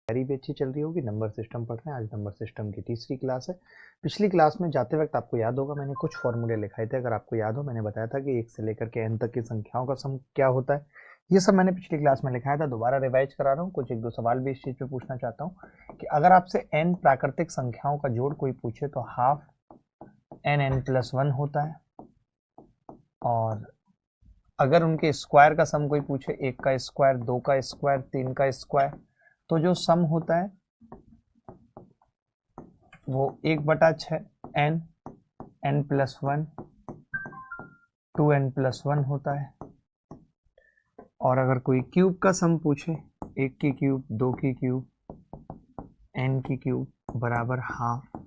तैयारी भी अच्छी चल रही होगी। नंबर सिस्टम पढ़ रहे हैं, आज नंबर सिस्टम की तीसरी क्लास है। पिछली क्लास में जाते वक्त आपको याद होगा मैंने कुछ फॉर्मूले लिखाए थे। अगर आपको याद हो, मैंने बताया था कि 1 से लेकर के n तक की संख्याओं का सम क्या होता है। ये सब मैंने पिछली क्लास में लिखाया था, दोबारा रिवाइज करा रहा हूँ। कुछ एक दो सवाल भी इस चीज पे पूछना चाहता हूँ कि अगर आपसे n प्राकृतिक संख्याओं का जोड़ कोई पूछे तो हाफ n+1 होता है, और अगर उनके स्क्वायर का सम कोई पूछे, 1 का स्क्वायर, 2 का स्क्वायर, 3 का स्क्वायर, तो जो सम होता है वो 1/6 n+1 2n+1 होता है। और अगर कोई क्यूब का सम पूछे, 1 की क्यूब, 2 की क्यूब, n की क्यूब बराबर हाफ,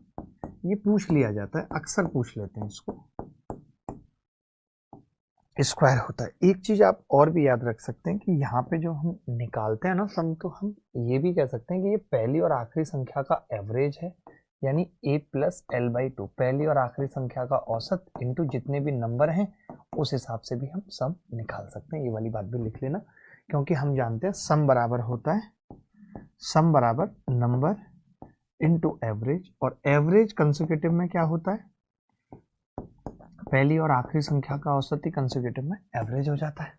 ये पूछ लिया जाता है, अक्सर पूछ लेते हैं इसको, स्क्वायर होता है। एक चीज आप और भी याद रख सकते हैं कि यहाँ पे जो हम निकालते हैं ना सम, तो हम ये भी कह सकते हैं कि ये पहली और आखिरी संख्या का एवरेज है, यानी a+l/2, पहली और आखिरी संख्या का औसत इनटू जितने भी नंबर हैं उस हिसाब से भी हम सम निकाल सकते हैं। ये वाली बात भी लिख लेना, क्योंकि हम जानते हैं सम बराबर होता है, सम बराबर नंबर इनटू एवरेज, और एवरेज कंसेक्यूटिव में क्या होता है, पहली और आखिरी संख्या का औसत ही कंसेक्यूटिव में एवरेज हो जाता है।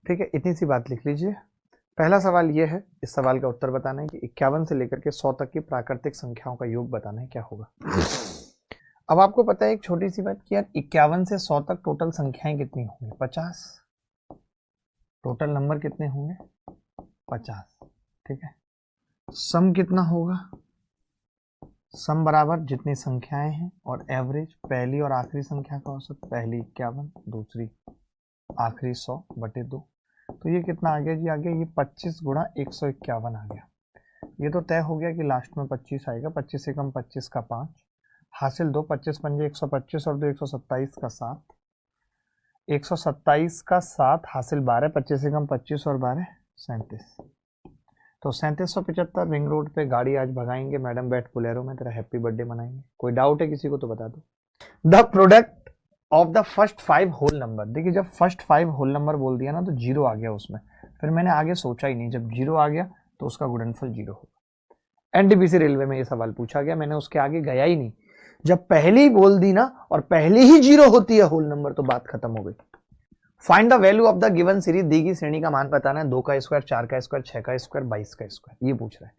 ठीक है, इतनी सी बात लिख लीजिए। पहला सवाल ये है, इस सवाल का उत्तर बताना है कि 51 से लेकर के 100 तक की प्राकृतिक संख्याओं का योग बताना है, क्या होगा। अब आपको पता है एक छोटी सी बात कि यार 51 से 100 तक टोटल संख्याएं कितनी होंगी, 50। टोटल नंबर कितने होंगे, 50। ठीक है, सम कितना होगा, सम बराबर जितनी संख्याएं हैं और एवरेज, पहली और आखिरी संख्या का औसत, पहली 51, दूसरी आखिरी 100/2। तो ये कितना आ गया जी, आ गया ये 25 गुणा 151 आ गया। ये तो तय हो गया कि लास्ट में 25 आएगा, 25 से कम 25 का 5, हासिल 2, 25 पंजे 125 और 2 127 का 7, 127 का 7 हासिल 12, 25 से कम 25 और 12 37। तो 3775 रिंग रोड पे गाड़ी आज भगाएंगे, मैडम बैठ बोलेरो में, तेरा हैप्पी बर्थडे मनाएंगे। कोई डाउट है किसी को तो बता दो। The product of the first 5 whole number, देखिए जब फर्स्ट 5 होल नंबर बोल दिया ना तो 0 आ गया उसमें, फिर मैंने आगे सोचा ही नहीं, जब 0 आ गया तो उसका गुणनफल 0 होगा। एनटीपीसी रेलवे में ये सवाल पूछा गया, मैंने उसके आगे गया ही नहीं। जब पहली बोल दी ना और पहली ही 0 होती है होल नंबर, तो बात खत्म हो गई। Find the value of the given series, दी गई श्रेणी का मान बताना है, 2 का स्क्वायर, 4 का स्क्वायर, 6 का स्क्वायर, 22 का स्क्वायर, ये पूछ रहा है।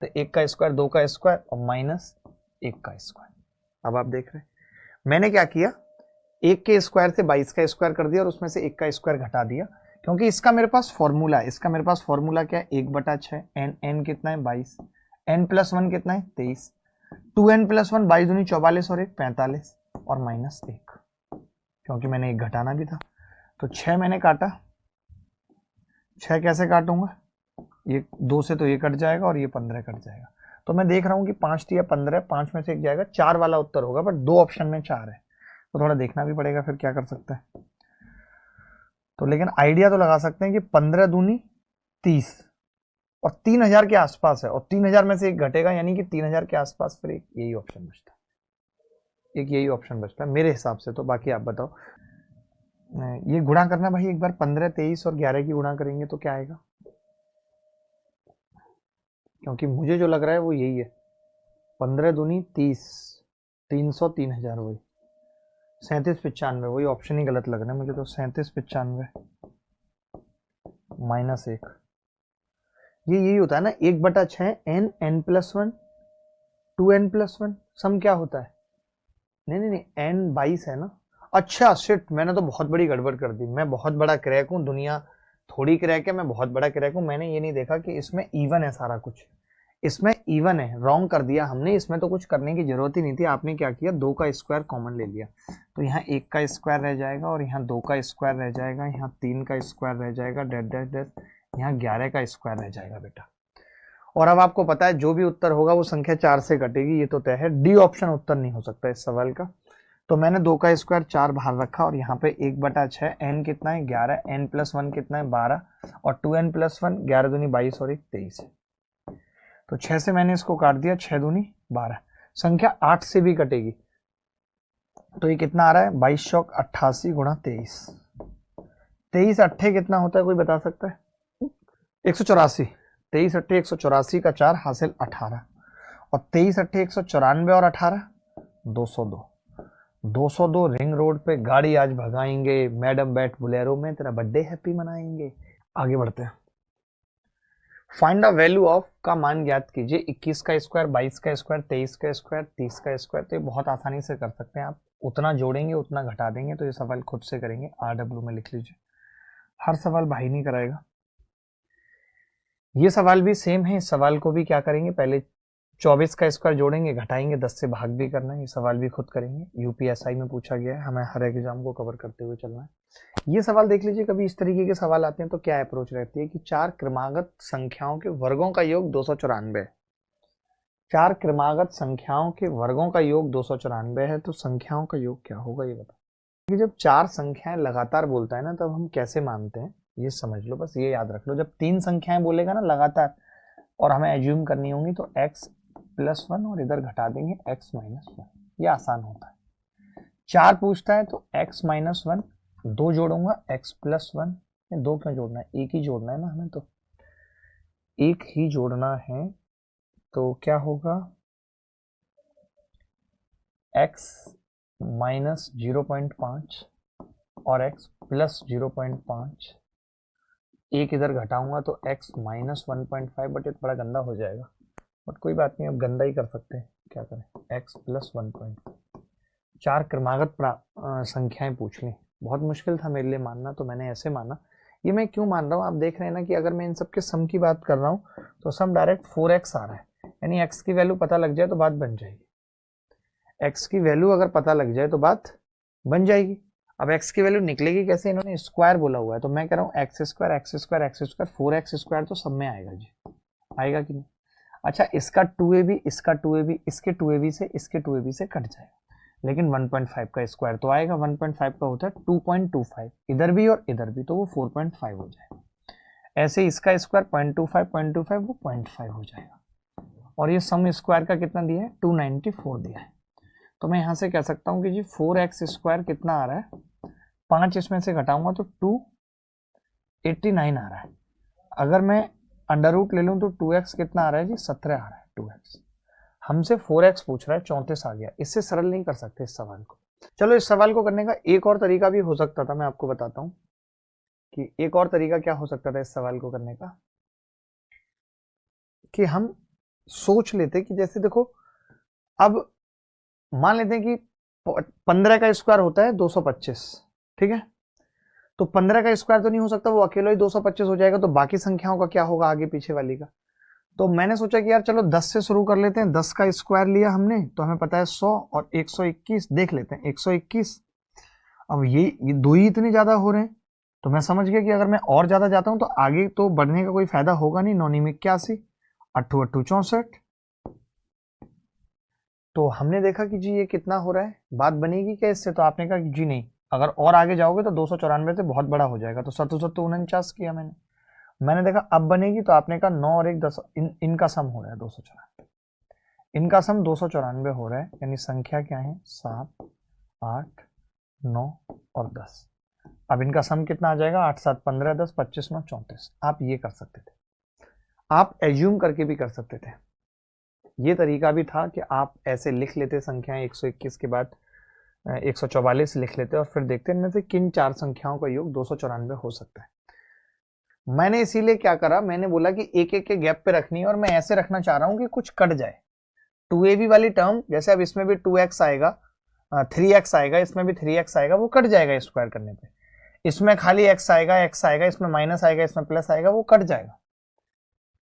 तो 1 का स्क्वायर, 2 का स्क्वायर और माइनस 1 का स्क्वायर। अब आप देख रहे हैं मैंने क्या किया, 1 के स्क्वायर से 22 का स्क्वायर कर दिया और उसमें से 1 का स्क्वायर घटा दिया, क्योंकि इसका मेरे पास फॉर्मूला है। इसका मेरे पास फॉर्मूला क्या है, 1/6 n कितना है 22, n+1 कितना है 23, 2n+1 22 दूनी 44 और 1 45 और -1, क्योंकि मैंने 1 घटाना भी था। तो 6 मैंने काटा, 6 कैसे काटूंगा, ये 2 से तो ये कट जाएगा और ये 15 कट जाएगा। तो मैं देख रहा हूँ कि 5 या 15, 5 में से 1 जाएगा, 4 वाला उत्तर होगा, बट 2 ऑप्शन में 4 है, तो थोड़ा देखना भी पड़ेगा फिर क्या कर सकते हैं। तो लेकिन आइडिया तो लगा सकते हैं कि 15 दूनी 30 और 3000 के आसपास है, और 3000 में से 1 घटेगा, यानी कि 3000 के आसपास, फिर एक यही ऑप्शन बचता है, एक यही ऑप्शन बचता है मेरे हिसाब से। तो बाकी आप बताओ, ये गुणा करना भाई एक बार, 15, 23 और 11 की गुणा करेंगे तो क्या आएगा, क्योंकि मुझे जो लग रहा है वो यही है, 15 दूनी 30, 300, 3000, वही 3795, वही ऑप्शन ही गलत लग रहा है मुझे तो, 3795 -1, ये यही होता है ना, 1/6 n+1 2n+1, सम क्या होता है, नहीं n 22 है ना। अच्छा शिट, मैंने तो बहुत बड़ी गड़बड़ कर दी, मैं बहुत बड़ा क्रैक हूँ, दुनिया थोड़ी क्रैक है, मैं बहुत बड़ा क्रैक हूँ। मैंने ये नहीं देखा कि इसमें इवन है सारा कुछ, इसमें इवन है, रॉन्ग कर दिया हमने, इसमें तो कुछ करने की जरूरत ही नहीं थी। आपने क्या किया, 2 का स्क्वायर कॉमन ले लिया, तो यहाँ 1 का स्क्वायर रह जाएगा और यहाँ 2 का स्क्वायर रह जाएगा, यहाँ 3 का स्क्वायर रह जाएगा, डैश डैश डैश, यहाँ 11 का स्क्वायर रह जाएगा बेटा। और अब आपको पता है जो भी उत्तर होगा वो संख्या 4 से घटेगी, ये तो तय है। डी ऑप्शन उत्तर नहीं हो सकता इस सवाल का। तो मैंने 2 का स्क्वायर 4 बाहर रखा और यहाँ पे 1/6, n कितना है 11, n+1 कितना है 12 और 2n+1, 11 दूनी 22 और 1 23 है। तो 6 से मैंने इसको काट दिया, 6 दूनी 12, संख्या 8 से भी कटेगी, तो ये कितना आ रहा है, 22 चौक 88 गुणा 23, 23 अट्ठे कितना होता है, कोई बता सकता है, 184, 23 अट्ठे 184 का 4 हासिल 18 और 23 अट्ठे 194 और 18 202। 202 रिंग रोड पे गाड़ी आज भगाएंगे, मैडम बैठ बोलेरो में तेरा बर्थडे हैप्पी मनाएंगे। आगे बढ़ते हैं। फाइंड द वैल्यू ऑफ का मान ज्ञात कीजिए। 21 का स्क्वायर, 22 का स्क्वायर, 23 का स्क्वायर, 30 का स्क्वायर। तो ये बहुत आसानी से कर सकते हैं आप, उतना जोड़ेंगे उतना घटा देंगे। तो ये सवाल खुद से करेंगे, RW में लिख लीजिए। हर सवाल भाई नहीं कराएगा। ये सवाल भी सेम है, इस सवाल को भी क्या करेंगे, पहले 24 का स्क्वायर जोड़ेंगे, घटाएंगे, 10 से भाग भी करना है। ये सवाल भी खुद करेंगे, UPSI में पूछा गया है, हमें हर एग्जाम को कवर करते हुए चलना है। ये सवाल देख लीजिए, कभी इस तरीके के सवाल आते हैं तो क्या अप्रोच रहती है कि 4 क्रमागत संख्याओं के वर्गों का योग 294 है। 4 क्रमागत संख्याओं के वर्गों का योग 294 है, तो संख्याओं का योग क्या होगा ये बताओ। जब 4 संख्याएं लगातार बोलता है ना, तब हम कैसे मानते हैं ये समझ लो, बस ये याद रख लो। जब 3 संख्याएं बोलेगा ना लगातार और हमें एज्यूम करनी होंगी, तो x+1 और इधर घटा देंगे x-1। ये आसान होता है। 4 पूछता है तो x-1, 2 जोड़ूंगा x+1। 2 क्यों जोड़ना है, एक ही जोड़ना है ना हमें, तो एक ही जोड़ना है। तो क्या होगा, x-0.5 और x+0.5। एक इधर घटाऊंगा तो x-1.5, बट ये बड़ा गंदा हो जाएगा, बट कोई बात नहीं, अब गंदा ही कर सकते हैं, क्या करें, x+1.5। 4 क्रमागत संख्याएं पूछ ली, बहुत मुश्किल था मेरे लिए मानना, तो मैंने ऐसे माना। ये मैं क्यों मान रहा हूँ, आप देख रहे हैं ना कि अगर मैं इन सब के सम की बात कर रहा हूँ तो सम डायरेक्ट 4x आ रहा है, यानी x की वैल्यू पता लग जाए तो बात बन जाएगी। x की वैल्यू अगर पता लग जाए तो बात बन जाएगी। अब x की वैल्यू निकलेगी कैसे, इन्होंने स्क्वायर बोला हुआ है, तो मैं कह रहा हूँ x², 4x² तो सब में आएगा जी, आएगा कि नहीं। अच्छा, इसका 2ab, इसका 2ab, इसके 2ab से इसके 2ab से कट जाएगा, लेकिन 1.5 का स्क्वायर तो आएगा। 1.5 का होता है 2.25, इधर भी और इधर भी, तो वो 4.5 हो जाएगा। ऐसे इसका स्क्वायर 0.25 वो 0.5 हो जाएगा। और ये सम स्क्वायर का कितना दिया है, 294 दिया है। तो मैं यहां से कह सकता हूं कि जी 4x² कितना आ रहा है, 5 इसमें से घटाऊंगा तो 289 आ रहा है। अगर मैं अंडर रूट ले लूं तो 2x कितना आ रहा है जी, 17 आ रहा है। 2x हमसे 4x पूछ रहा है, 34 आ गया। इससे सरल नहीं कर सकते इस सवाल को। चलो, इस सवाल को करने का एक और तरीका भी हो सकता था, मैं आपको बताता हूं कि एक और तरीका क्या हो सकता था इस सवाल को करने का, कि हम सोच लेते कि जैसे देखो, अब मान लेते हैं कि 15 का स्क्वायर होता है 225, ठीक है। तो 15 का स्क्वायर तो नहीं हो सकता, वो अकेला ही 225 हो जाएगा, तो बाकी संख्याओं का क्या होगा आगे पीछे वाली का। तो मैंने सोचा कि यार चलो 10 से शुरू कर लेते हैं। 10 का स्क्वायर लिया हमने, तो हमें पता है 100 और 121, देख लेते हैं 121। अब ये दो ही इतने ज्यादा हो रहे हैं, तो मैं समझ गया कि अगर मैं और ज्यादा जाता हूं तो आगे तो बढ़ने का कोई फायदा होगा नहीं। 9 में 81, 8 8 64। तो हमने देखा कि जी ये कितना हो रहा है, बात बनेगी क्या इससे, तो आपने कहा कि जी नहीं, अगर और आगे जाओगे तो 294 से बहुत बड़ा हो जाएगा। तो 749 किया मैंने देखा अब बनेगी, तो आपने कहा 9 और 1 10, इनका सम हो रहा है 294, इनका सम 294 हो रहा है, यानी संख्या क्या है, 7 8 9 और 10। अब इनका सम कितना आ जाएगा, 8 7 15 10 25 9 34। आप ये कर सकते थे, आप एज्यूम करके भी कर सकते थे। ये तरीका भी था कि आप ऐसे लिख लेते संख्याएं, 121 के बाद 144 लिख लेते और फिर देखते इनमें से किन 4 संख्याओं का योग 294 हो सकता है। मैंने इसीलिए क्या करा, मैंने बोला कि एक एक के गैप पे रखनी है, और मैं ऐसे रखना चाह रहा हूं कि कुछ कट जाए। 2ab वाली टर्म, जैसे अब इसमें भी 2x आएगा, 3x आएगा, इसमें भी 3x आएगा, वो कट जाएगा स्क्वायर करने पे। इसमें खाली x आएगा, इसमें माइनस आएगा, इसमें प्लस आएगा, वो कट जाएगा।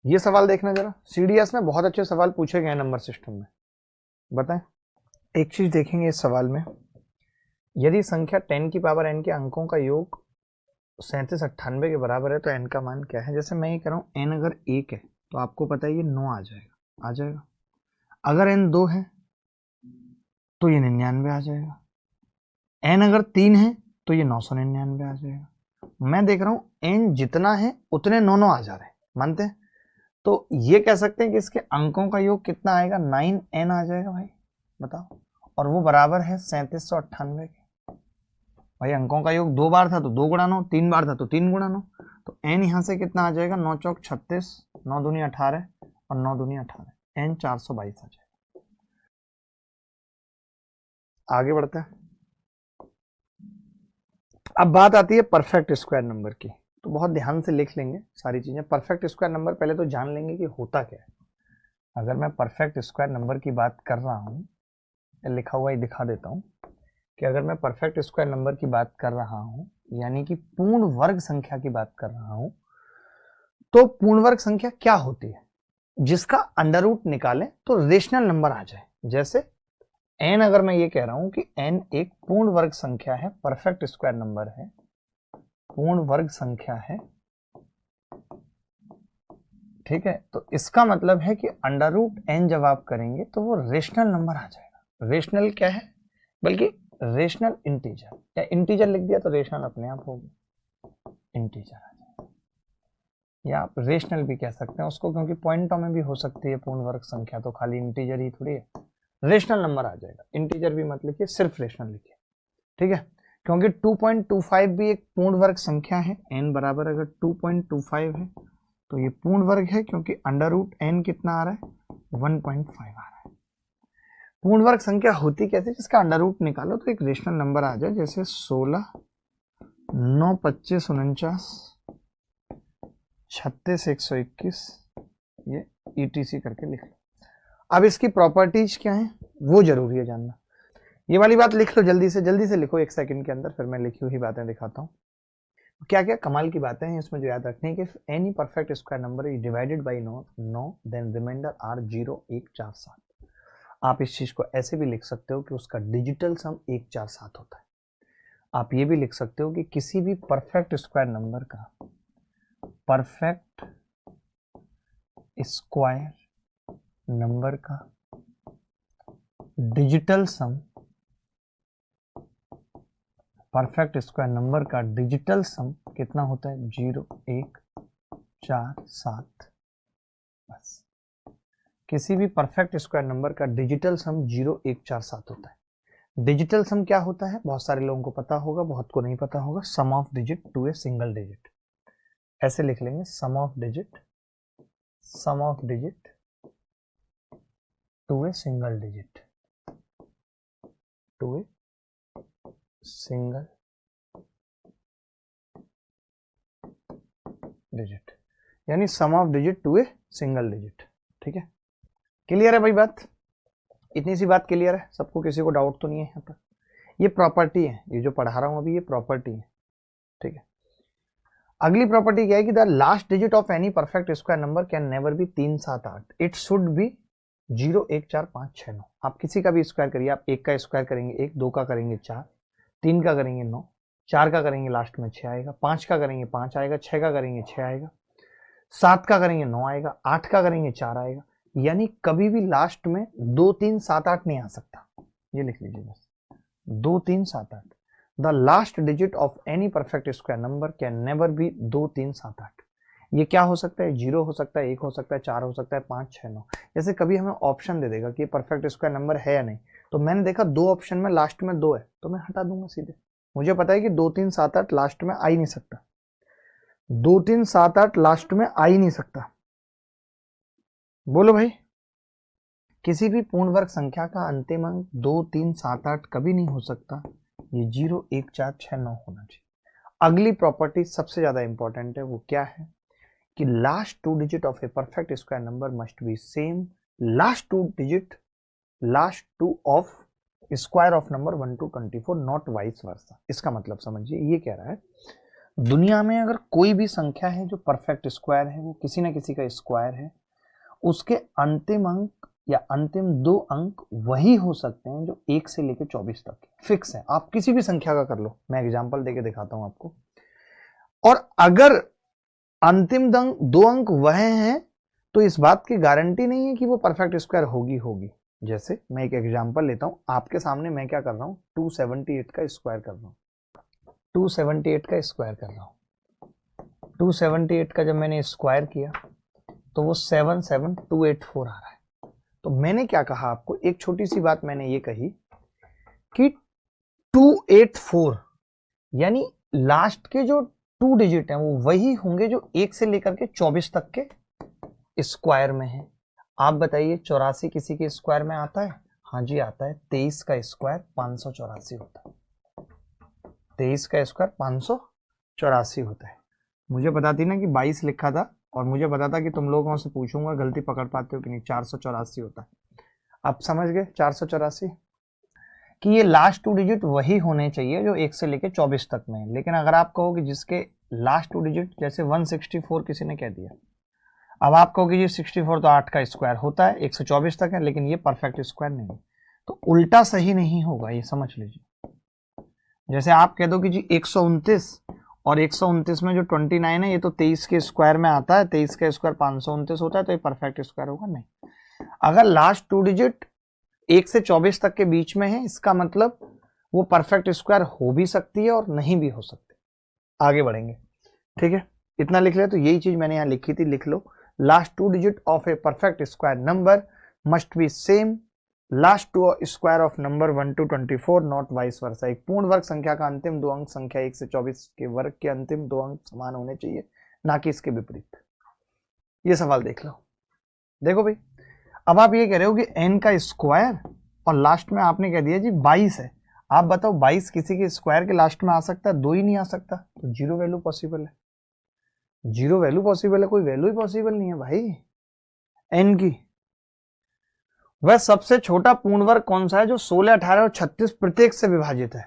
ये सवाल देखना जरा, CDS में बहुत अच्छे सवाल पूछे गए नंबर सिस्टम में। बताएं, एक चीज देखेंगे इस सवाल में, यदि संख्या 10 की पावर n के अंकों का योग 37 98 के बराबर है तो n का मान क्या है। जैसे मैं ये कह रहा हूं n अगर 1 है तो आपको पता है ये 9 आ जाएगा। अगर n 2 है तो ये 99 आ जाएगा। n अगर 3 है तो ये 999 आ जाएगा। मैं देख रहा हूं n जितना है उतने 9 आ जा रहे हैं, मानते हैं। तो ये कह सकते हैं कि इसके अंकों का योग कितना आएगा, 9n आ जाएगा भाई, बताओ। और वो बराबर है 3798 के। भाई अंकों का योग 2 बार था तो 2 गुणा 9, 3 बार था तो 3 गुणा 9, तो n यहां से कितना आ जाएगा, 9 चौक 36, 9 दूनी 18 और 9 दूनी 18, n 422 आ जाएगा। आगे बढ़ते हैं। अब बात आती है परफेक्ट स्क्वायर नंबर की, तो बहुत ध्यान से लिख लेंगे सारी चीजें। परफेक्ट स्क्वायर नंबर पहले तो जान लेंगे कि होता क्या है। अगर मैं परफेक्ट स्क्वायर नंबर की बात कर रहा हूं, लिखा हुआ ही दिखा देता हूं कि अगर मैं परफेक्ट स्क्वायर नंबर की बात कर रहा हूं, यानी कि पूर्ण वर्ग संख्या की बात कर रहा हूं, तो पूर्ण वर्ग संख्या क्या होती है, जिसका अंडर रूट निकालें तो रेशनल नंबर आ जाए। जैसे n, अगर मैं ये कह रहा हूं कि n एक पूर्ण वर्ग संख्या है, परफेक्ट स्क्वायर नंबर है, पूर्ण वर्ग संख्या है, ठीक है, तो इसका मतलब है कि अंडर रूट n जब आप करेंगे तो वो रेशनल नंबर आ जाएगा। रेशनल क्या है, बल्कि रेशनल इंटीजर, या इंटीजर लिख दिया तो रेशनल अपने आप होगी, इंटीजर आ जाएगा। या आप रेशनल भी कह सकते हैं उसको, क्योंकि पॉइंटों में भी हो सकती है पूर्ण वर्ग संख्या, तो खाली इंटीजर ही थोड़ी है, रेशनल नंबर आ जाएगा। इंटीजर भी मत लिखिए, सिर्फ रेशनल लिखिए, ठीक है, क्योंकि 2.25 भी एक पूर्ण वर्ग संख्या है। n बराबर अगर 2.25 है तो ये पूर्ण वर्ग है, क्योंकि अंडर रूट n कितना आ रहा है, 1.5 आ रहा है। पूर्ण वर्ग संख्या होती कैसे, जिसका अंडर रूट निकालो तो एक रेशनल नंबर आ जाए, जैसे 16, 9, 25, 49, 36, 121, ये ETC करके लिख लो। अब इसकी प्रॉपर्टीज क्या है वो जरूरी है जानना। ये वाली बात लिख लो, जल्दी से लिखो 1 सेकंड के अंदर, फिर मैं लिखी हुई बातें दिखाता हूँ। क्या क्या कमाल की बातें हैं इसमें जो याद रखनी है कि any perfect square number is divided by 9 then remainder are 0, 1, 4, 7। आप इस चीज को ऐसे भी लिख सकते हो कि उसका डिजिटल सम 1, 4, 7 होता है। आप ये भी लिख सकते हो कि किसी भी परफेक्ट स्क्वायर नंबर का, परफेक्ट स्क्वायर नंबर का डिजिटल सम, परफेक्ट स्क्वायर नंबर का डिजिटल सम कितना होता है, 0, 1, 4, 7। बस किसी भी परफेक्ट स्क्वायर नंबर का डिजिटल सम 0, 1, 4, 7 होता है। डिजिटल सम क्या होता है, बहुत सारे लोगों को पता होगा, बहुत को नहीं पता होगा। Sum of digit to a single digit, ऐसे लिख लेंगे, sum of digit to a single digit, to a single digit, यानी sum of digit to a single digit. ठीक है, क्लियर है भाई बात, इतनी सी बात क्लियर है सबको, किसी को डाउट तो नहीं है यहाँ पर। ये प्रॉपर्टी है, ये जो पढ़ा रहा हूं अभी ये प्रॉपर्टी है, ठीक है। अगली प्रॉपर्टी क्या है कि the last digit of any perfect square number can never be 3, 7, 8, it should be 0, 1, 4, 5, 6, 9। आप किसी का भी स्क्वायर करिए, आप 1 का स्क्वायर करेंगे 1, 2 का करेंगे 4, 3 का करेंगे 9, 4 का करेंगे लास्ट में 6 आएगा, 5 का करेंगे 5 आएगा, 6 का करेंगे 6 आएगा, 7 का करेंगे 9 आएगा, 8 का करेंगे 4 आएगा। यानी कभी भी लास्ट में 2, 3, 7, 8 नहीं आ सकता, ये लिख लीजिए बस, 2, 3, 7, 8। The last digit of any perfect square number can never be 2, 3, 7, 8। ये क्या हो सकता है, 0 हो सकता है, 1 हो सकता है, 4 हो सकता है, 5, 6, 9। जैसे कभी हमें ऑप्शन दे देगा कि परफेक्ट स्क्वायर नंबर है या नहीं, तो मैंने देखा 2 ऑप्शन में लास्ट में 2 है तो मैं हटा दूंगा सीधे। मुझे पता है कि 2, 3, 7, 8 लास्ट में आ ही नहीं सकता, 2, 3, 7, 8 लास्ट में आ ही नहीं सकता। बोलो भाई, किसी भी पूर्ण वर्ग संख्या का अंतिम अंक 2, 3, 7, 8 कभी नहीं हो सकता, ये 0, 1, 4, 6, 9 होना चाहिए। अगली प्रॉपर्टी सबसे ज्यादा इंपॉर्टेंट है, वो क्या है कि last 2 digit of a perfect square number must be same last 2 of square of number 1 to 24, not vice वर्सा। इसका मतलब समझिए, ये कह रहा है दुनिया में अगर कोई भी संख्या है जो परफेक्ट स्क्वायर है, वो किसी ना किसी का स्क्वायर है, उसके अंतिम अंक या अंतिम 2 अंक वही हो सकते हैं जो 1 से लेकर 24 तक फिक्स है। आप किसी भी संख्या का कर लो, मैं एग्जांपल देके दिखाता हूं आपको। और अगर अंतिम 2 अंक वह हैं तो इस बात की गारंटी नहीं है कि वो परफेक्ट स्क्वायर होगी। जैसे मैं एक एग्जांपल लेता हूं, आपके सामने मैं क्या कर रहा हूं, 278 का स्क्वायर कर रहा हूं, 278 का स्क्वायर कर रहा हूं। 278 का जब मैंने स्क्वायर किया तो वो 77284 आ रहा है। तो मैंने क्या कहा आपको, एक छोटी सी बात मैंने ये कही कि 284 यानी लास्ट के जो 2 डिजिट हैं वो वही होंगे जो 1 से लेकर के 24 तक के स्क्वायर में है। आप बताइए 84 किसी के स्क्वायर में आता है? हाँ जी आता है। 23 का स्क्वायर 584 होता है। 23 का स्क्वायर 584 होता है। मुझे पता थी ना कि 22 लिखा था, और मुझे पता था कि तुम लोगों से पूछूंगा गलती पकड़ पाते हो कि नहीं। 484 होता है। आप समझ गए 484 कि ये लास्ट 2 डिजिट वही होने चाहिए जो 1 से लेके 24 तक में है। लेकिन अगर आप कहो कि जिसके लास्ट 2 डिजिट, जैसे 164 किसी ने कह दिया, अब आप कहो कि ये 64 तो 8 का स्क्वायर होता है, 124 तक है, लेकिन ये परफेक्ट स्क्वायर नहीं है, तो उल्टा सही नहीं होगा, ये समझ लीजिए। जैसे आप कह दो कि जी 129 और 129 में जो 29 है ये तो 23 के स्क्वायर में आता है, 23 का स्क्वायर 529 होता है, तो ये परफेक्ट स्क्वायर होगा? नहीं। अगर लास्ट 2 डिजिट 1 से 24 तक के बीच में है, इसका मतलब वो परफेक्ट स्क्वायर हो भी सकती है और नहीं भी हो सकती। आगे बढ़ेंगे, ठीक है। इतना लिख ले, तो यही चीज मैंने यहां लिखी थी, लिख लो। Last 2 digit of a perfect square number must be same last 2 square of number 1 to 24 not vice versa. एक पूर्ण वर्ग संख्या का अंतिम 2 अंक संख्या 1 से 24 के वर्ग के अंतिम 2 अंक समान होने चाहिए, ना कि इसके विपरीत। ये सवाल देख लो। देखो भाई, अब आप ये कह रहे हो कि n का स्क्वायर और लास्ट में आपने कह दिया जी 22 है। आप बताओ 22 किसी के स्क्वायर के लास्ट में आ सकता है? 2 ही नहीं आ सकता, तो जीरो वैल्यू पॉसिबल है। जीरो वैल्यू पॉसिबल है, कोई वैल्यू ही पॉसिबल नहीं है भाई n की। वह सबसे छोटा पूर्ण वर्ग कौन सा है जो 16, 18 और 36 प्रत्येक से विभाजित है?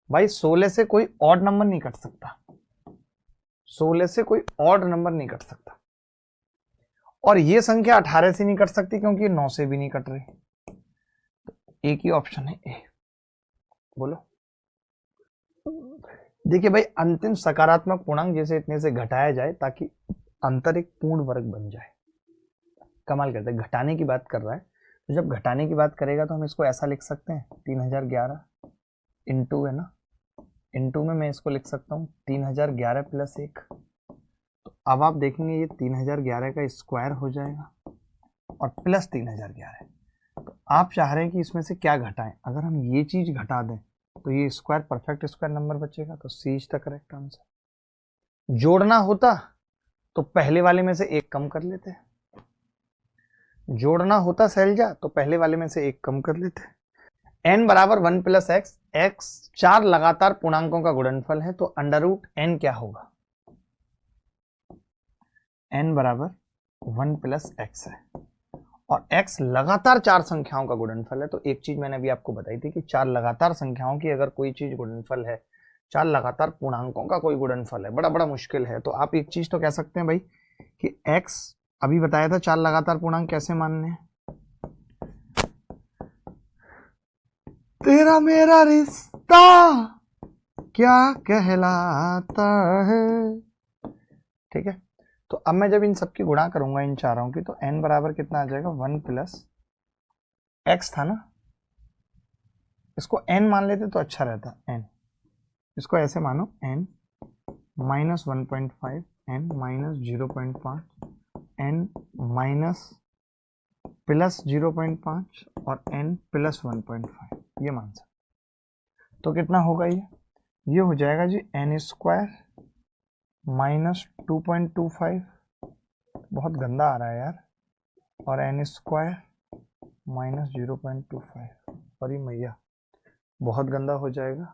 भाई 16 से कोई ऑड नंबर नहीं कट सकता, 16 से कोई ऑड नंबर नहीं कट सकता, और ये संख्या 18 से नहीं कट सकती क्योंकि 9 से भी नहीं कट रही। तो एक ही ऑप्शन है ए। बोलो। देखिए भाई, अंतिम सकारात्मक पूर्णांक जैसे इतने से घटाया जाए ताकि अंतर एक पूर्ण वर्ग बन जाए। कमाल करते हैं, घटाने की बात कर रहा है, तो जब घटाने की बात करेगा तो हम इसको ऐसा लिख सकते हैं 3011 इंटू, है ना, इंटू में मैं इसको लिख सकता हूँ 3011 प्लस 1। तो अब आप देखेंगे ये 3011 का स्क्वायर हो जाएगा और प्लस 3011। तो आप चाह रहे हैं कि इसमें से क्या घटाएं? अगर हम ये चीज घटा दें तो ये स्क्वायर परफेक्ट स्क्वायर नंबर बचेगा, तो सी इज द करेक्ट आंसर। जोड़ना होता तो पहले वाले में से एक कम कर लेते, जोड़ना होता शैलजा तो पहले वाले में से एक कम कर लेते। n बराबर 1 प्लस एक्स, एक्स 4 लगातार पूर्णांकों का गुणनफल है, तो अंडर रूट n क्या होगा? n बराबर 1 प्लस एक्स है और x लगातार 4 संख्याओं का गुणनफल है। तो एक चीज मैंने अभी आपको बताई थी कि 4 लगातार संख्याओं की अगर कोई चीज गुणनफल है, 4 लगातार पूर्णांकों का कोई गुणनफल है, बड़ा बड़ा मुश्किल है। तो आप एक चीज तो कह सकते हैं भाई कि x अभी बताया था 4 लगातार पूर्णांक कैसे मानने हैं। तेरा मेरा रिश्ता क्या कहलाता है, ठीक है। तो अब मैं जब इन सबकी गुणा करूंगा इन चारों की, तो n बराबर कितना आ जाएगा? 1 प्लस एक्स था ना, इसको n मान लेते तो अच्छा रहता। n इसको ऐसे मानो n minus 1.5, n minus 0.5, n minus plus 0.5 और n प्लस 1.5, ये मान सकते। तो कितना होगा ये हो जाएगा जी n स्क्वायर माइनस 2.25, बहुत गंदा आ रहा है यार, और n स्क्वायर माइनस 0.25, और ये मैया बहुत गंदा हो जाएगा,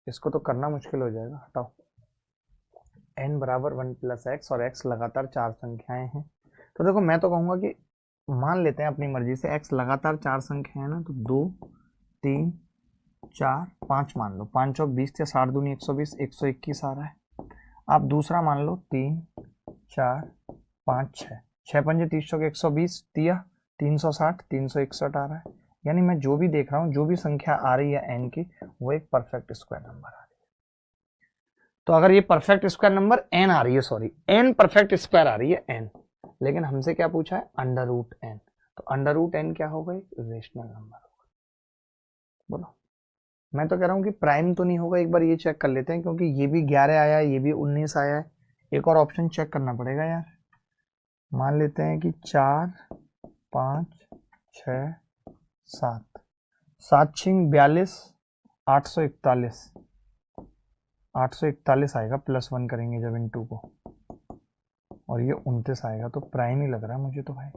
इसको तो करना मुश्किल हो जाएगा, हटाओ। n बराबर 1 प्लस एक्स और x लगातार 4 संख्याएं हैं। तो देखो मैं तो कहूंगा कि मान लेते हैं अपनी मर्जी से x लगातार 4 संख्याएं ना, तो 2 3 4 5 मान लो, 5 और 20 थे, 60 दूनी 120, 121 आ रहा है। आप दूसरा मान लो 3 4 5 6, 6 पंजे 30 के 120 दिया, 360 361 आ रहा है। यानी मैं जो भी देख रहा हूँ, जो भी संख्या आ रही है n की, वो एक परफेक्ट स्क्वायर नंबर आ रही है। तो अगर ये परफेक्ट स्क्वायर नंबर n आ रही है, सॉरी n परफेक्ट स्क्वायर आ रही है n, लेकिन हमसे क्या पूछा है? Under root n। तो अंडर रूट n क्या होगा? एक रेशनल नंबर होगा। बोलो। मैं तो कह रहा हूँ कि प्राइम तो नहीं होगा, एक बार ये चेक कर लेते हैं, क्योंकि ये भी 11 आया है, ये भी 19 आया है, एक और ऑप्शन चेक करना पड़ेगा यार। मान लेते हैं कि 4 5 6 7, 7 6 42, 841, 841 आएगा, +1 करेंगे जब इन 2 को, और ये 29 आएगा, तो प्राइम ही लग रहा है मुझे तो भाई,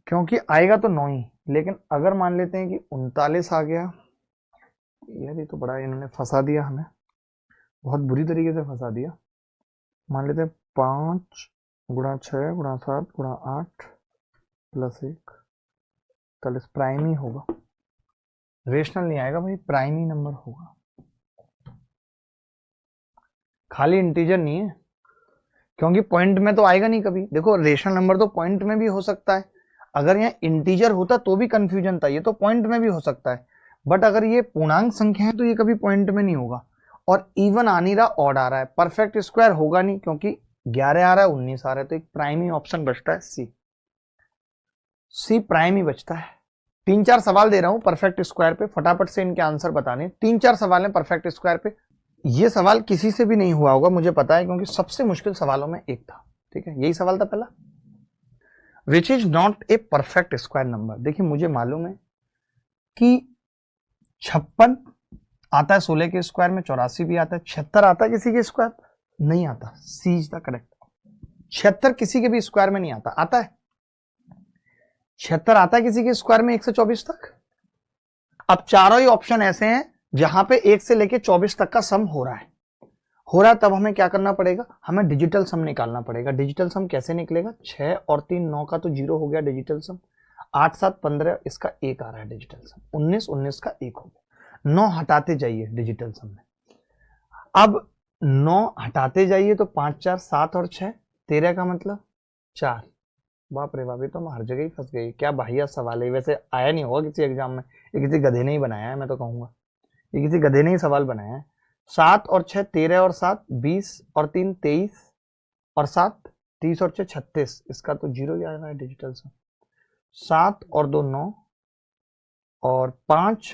क्योंकि आएगा तो 9 ही, लेकिन अगर मान लेते हैं कि 39 आ गया, यार ये तो बड़ा इन्होंने फंसा दिया हमें, बहुत बुरी तरीके से फंसा दिया। मान लेते हैं 5 गुणा 6 गुणा 7 गुणा 8 +1, 39 प्राइम ही होगा, रेशनल नहीं आएगा भाई, प्राइम ही नंबर होगा, खाली इंटीजर नहीं है, क्योंकि पॉइंट में तो आएगा नहीं कभी। देखो रेशनल नंबर तो पॉइंट में भी हो सकता है, अगर यहाँ इंटीजर होता तो भी कंफ्यूजन था, ये तो पॉइंट में भी हो सकता है, बट अगर ये पूर्णांक संख्या है तो ये कभी पॉइंट में नहीं होगा। और इवन आ नहीं रहा, ऑड आ रहा है, परफेक्ट स्क्वायर होगा नहीं, क्योंकि 11 आ रहा है 19 आ रहा है, तो एक प्राइम ही ऑप्शन बचता है, सी प्राइम ही बचता है। 3-4 सवाल दे रहा हूं परफेक्ट स्क्वायर पे, फटाफट से इनके आंसर बताने, 3-4 सवाल हैं परफेक्ट स्क्वायर पे। ये सवाल किसी से भी नहीं हुआ होगा मुझे पता है, क्योंकि सबसे मुश्किल सवालों में एक था, ठीक है, यही सवाल था पहला, which is not a perfect square number. देखिए मुझे मालूम है कि 56 आता है 16 के स्क्वायर में, 84 भी आता है, 76 आता है किसी के स्क्वायर नहीं आता, सी इज द करेक्ट। 76 किसी के भी स्क्वायर में नहीं आता, आता है 76 आता है किसी के स्क्वायर में 1 से 24 तक। अब चारों ही ऑप्शन ऐसे हैं जहां पे 1 से लेके 24 तक का सम हो रहा है, तब हमें क्या करना पड़ेगा, हमें डिजिटल सम निकालना पड़ेगा। डिजिटल सम कैसे निकलेगा, 6 और 3 9 का तो 0 हो गया डिजिटल सम, 8 7 15 इसका 1 आ रहा है डिजिटल सम, 19 19 का 1 हो गया, 9 हटाते जाइए डिजिटल सम में। अब 9 हटाते जाइए तो 5 4 7 और 6 13 का मतलब 4। बाप रे बाप, ये तो हम हर जगह ही फंस गए, क्या बढ़िया सवाल है, वैसे आया नहीं होगा किसी एग्जाम में, ये किसी गधे ने ही बनाया है, मैं तो कहूंगा ये किसी गधे ने ही सवाल बनाया है। 7 और 6 13 और 7 20 और 3 23 और 7 30 और 6 36, इसका तो 0 ही आ रहा है डिजिटल सम। 7 और 2 9 और 5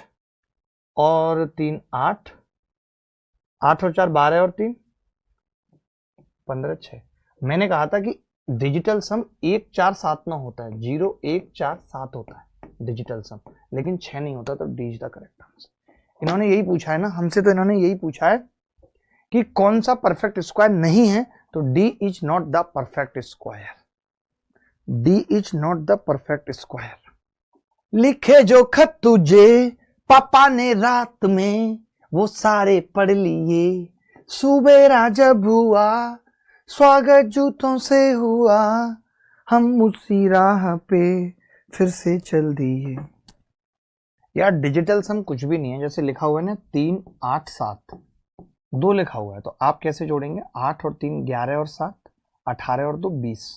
और 3 8, 8 और 4 12 और 3 15 6। मैंने कहा था कि डिजिटल सम 1 4 7 9 होता है, 0 1 4 7 होता है डिजिटल सम, लेकिन 6 नहीं होता, तो D is the correct answer. इन्होंने यही पूछा है ना हमसे, तो इन्होंने यही पूछा है कि कौन सा परफेक्ट स्क्वायर नहीं है, तो D is not the perfect square, D is not the perfect square. लिखे जो खत तुझे पापा ने रात में, वो सारे पढ़ लिए, सुबेरा जब हुआ स्वागत जूतों से हुआ, हम उसी राह पे फिर से चल दिए। यार डिजिटल सम कुछ भी नहीं है, जैसे लिखा हुआ है ना 3 8 7 2 लिखा हुआ है, तो आप कैसे जोड़ेंगे, 8 और 3 11 और 7 18 और 2 20,